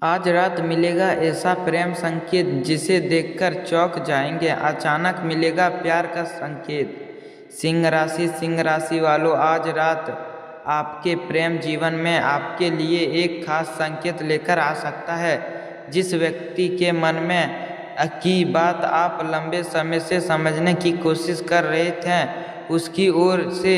आज रात मिलेगा ऐसा प्रेम संकेत जिसे देखकर चौंक जाएंगे। अचानक मिलेगा प्यार का संकेत। सिंह राशि वालों, आज रात आपके प्रेम जीवन में आपके लिए एक खास संकेत लेकर आ सकता है। जिस व्यक्ति के मन में की बात आप लंबे समय से समझने की कोशिश कर रहे थे, उसकी ओर से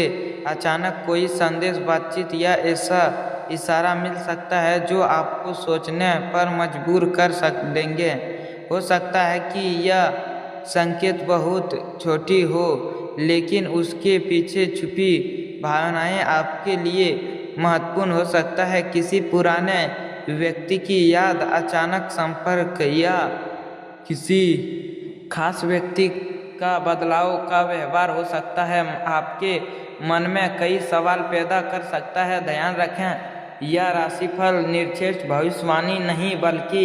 अचानक कोई संदेश, बातचीत या ऐसा इशारा मिल सकता है जो आपको सोचने पर मजबूर कर देंगे। हो सकता है कि यह संकेत बहुत छोटी हो, लेकिन उसके पीछे छुपी भावनाएं आपके लिए महत्वपूर्ण हो सकता है। किसी पुराने व्यक्ति की याद, अचानक संपर्क या किसी खास व्यक्ति का बदलाव का व्यवहार हो सकता है। आपके मन में कई सवाल पैदा कर सकता है। ध्यान रखें, यह राशिफल निरपेक्ष भविष्यवाणी नहीं बल्कि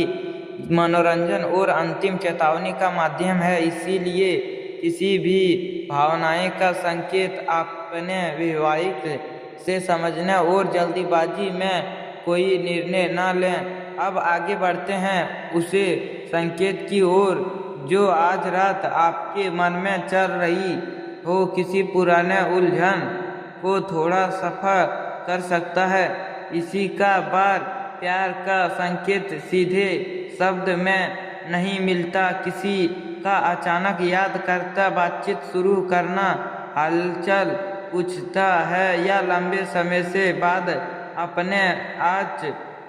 मनोरंजन और अंतिम चेतावनी का माध्यम है। इसीलिए किसी भी भावनाएं का संकेत अपने विवेक से समझने और जल्दीबाजी में कोई निर्णय न लें। अब आगे बढ़ते हैं उसे संकेत की ओर जो आज रात आपके मन में चल रही हो। किसी पुराने उलझन को थोड़ा सफा कर सकता है। इसी का बार प्यार का संकेत सीधे शब्द में नहीं मिलता। किसी का अचानक याद करता, बातचीत शुरू करना, हालचाल पूछता है या लंबे समय से बाद अपने आज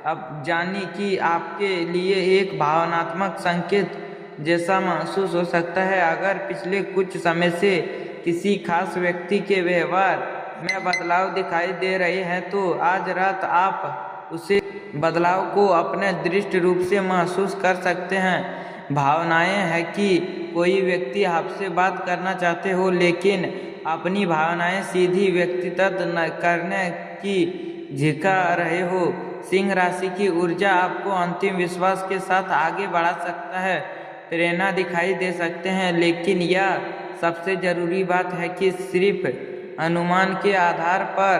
अब जानी कि आपके लिए एक भावनात्मक संकेत जैसा महसूस हो सकता है। अगर पिछले कुछ समय से किसी खास व्यक्ति के व्यवहार में बदलाव दिखाई दे रहे हैं, तो आज रात आप उसे बदलाव को अपने दृष्ट रूप से महसूस कर सकते हैं। भावनाएं हैं कि कोई व्यक्ति आपसे बात करना चाहते हो, लेकिन अपनी भावनाएं सीधी व्यक्तिगत न करने की झिका रहे हो। सिंह राशि की ऊर्जा आपको अंतिम विश्वास के साथ आगे बढ़ा सकता है। प्रेरणा दिखाई दे सकते हैं, लेकिन यह सबसे जरूरी बात है कि सिर्फ अनुमान के आधार पर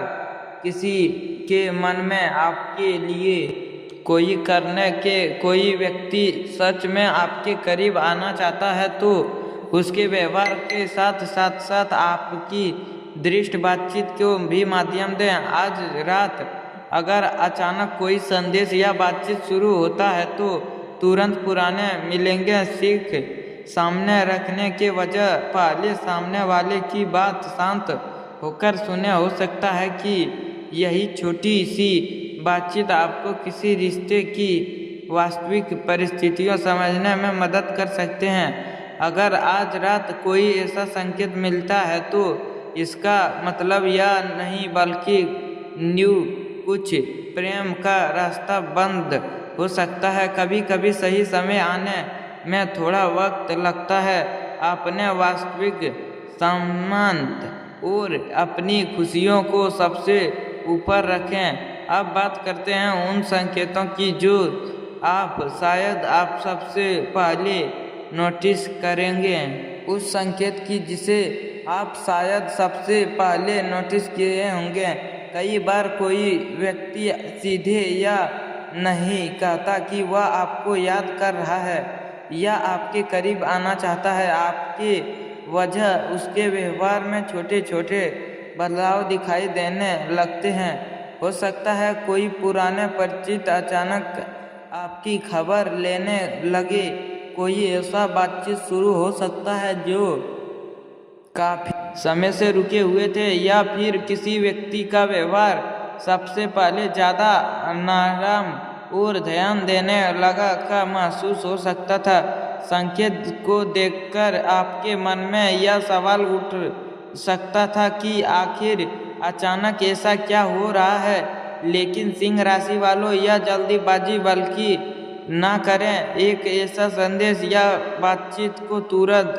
किसी के मन में आपके लिए कोई व्यक्ति सच में आपके करीब आना चाहता है, तो उसके व्यवहार के साथ साथ आपकी दृष्ट बातचीत को भी माध्यम दें। आज रात अगर अचानक कोई संदेश या बातचीत शुरू होता है, तो तुरंत पुराने मिलेंगे सीख सामने रखने के वजह पहले सामने वाले की बात शांत होकर सुने। हो सकता है कि यही छोटी सी बातचीत आपको किसी रिश्ते की वास्तविक परिस्थितियों समझने में मदद कर सकते हैं। अगर आज रात कोई ऐसा संकेत मिलता है, तो इसका मतलब यह नहीं बल्कि कुछ प्रेम का रास्ता बंद हो सकता है। कभी कभी सही समय आने में थोड़ा वक्त लगता है। अपने वास्तविक सम्मान और अपनी खुशियों को सबसे ऊपर रखें। अब बात करते हैं उन संकेतों की जो आप सबसे पहले नोटिस करेंगे। उस संकेत की जिसे आप शायद सबसे पहले नोटिस किए होंगे। कई बार कोई व्यक्ति सीधे या नहीं कहता कि वह आपको याद कर रहा है या आपके करीब आना चाहता है। आपके वजह उसके व्यवहार में छोटे छोटे बदलाव दिखाई देने लगते हैं। हो सकता है कोई पुराने परिचित अचानक आपकी खबर लेने लगे। कोई ऐसा बातचीत शुरू हो सकता है जो काफी समय से रुके हुए थे, या फिर किसी व्यक्ति का व्यवहार सबसे पहले ज़्यादा नरम और ध्यान देने लगा का महसूस हो सकता था। संकेत को देखकर आपके मन में यह सवाल उठ सकता था कि आखिर अचानक ऐसा क्या हो रहा है। लेकिन सिंह राशि वालों, यह जल्दीबाजी बल्कि ना करें। एक ऐसा संदेश या बातचीत को तुरंत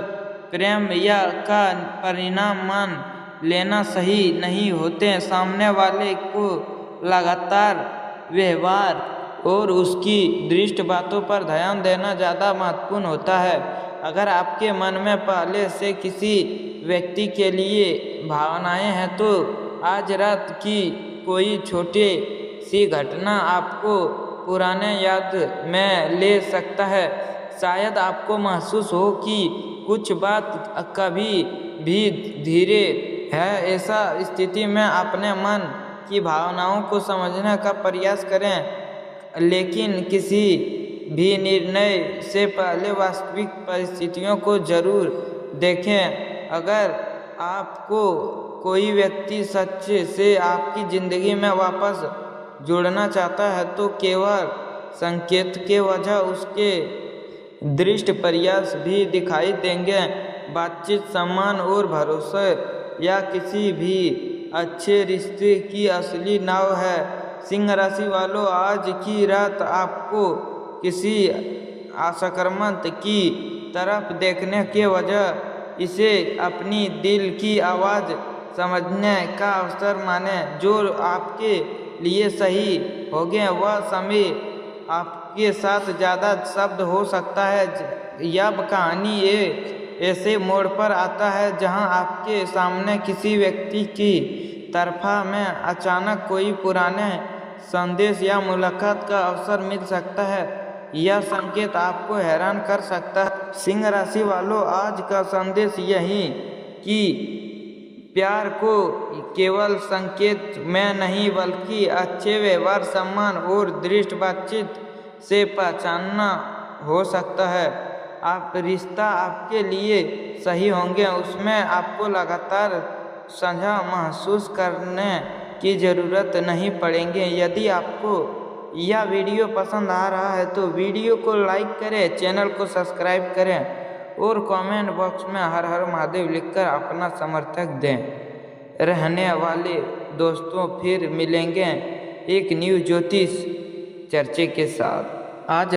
प्रेम या का परिणाम मान लेना सही नहीं होते। सामने वाले को लगातार व्यवहार और उसकी दृष्ट बातों पर ध्यान देना ज़्यादा महत्वपूर्ण होता है। अगर आपके मन में पहले से किसी व्यक्ति के लिए भावनाएं हैं, तो आज रात की कोई छोटी सी घटना आपको पुराने याद में ले सकता है। शायद आपको महसूस हो कि कुछ बात कभी भी धीरे है। ऐसा स्थिति में अपने मन की भावनाओं को समझने का प्रयास करें, लेकिन किसी भी निर्णय से पहले वास्तविक परिस्थितियों को जरूर देखें। अगर आपको कोई व्यक्ति सच्चे से आपकी ज़िंदगी में वापस जुड़ना चाहता है तो केवल संकेत के वजह उसके दृष्ट प्रयास भी दिखाई देंगे। बातचीत, सम्मान और भरोसे या किसी भी अच्छे रिश्ते की असली नाव है। सिंह राशि वालों, आज की रात आपको किसी असकर्मत की तरफ देखने के वजह इसे अपनी दिल की आवाज़ समझने का अवसर माने। जो आपके लिए सही होगे वह समय आपके साथ ज़्यादा शब्द हो सकता है। यह कहानी ऐसे मोड़ पर आता है जहां आपके सामने किसी व्यक्ति की तरफा में अचानक कोई पुराने संदेश या मुलाकात का अवसर मिल सकता है। यह संकेत आपको हैरान कर सकता है। सिंह राशि वालों, आज का संदेश यही कि प्यार को केवल संकेत में नहीं बल्कि अच्छे व्यवहार, सम्मान और दृढ़ बातचीत से पहचानना हो सकता है। आप रिश्ता आपके लिए सही होंगे, उसमें आपको लगातार साझा महसूस करने की ज़रूरत नहीं पड़ेगी। यदि आपको यह वीडियो पसंद आ रहा है तो वीडियो को लाइक करें, चैनल को सब्सक्राइब करें और कमेंट बॉक्स में हर हर महादेव लिखकर अपना समर्थन दें। रहने वाले दोस्तों, फिर मिलेंगे एक न्यू ज्योतिष चर्चा के साथ। आज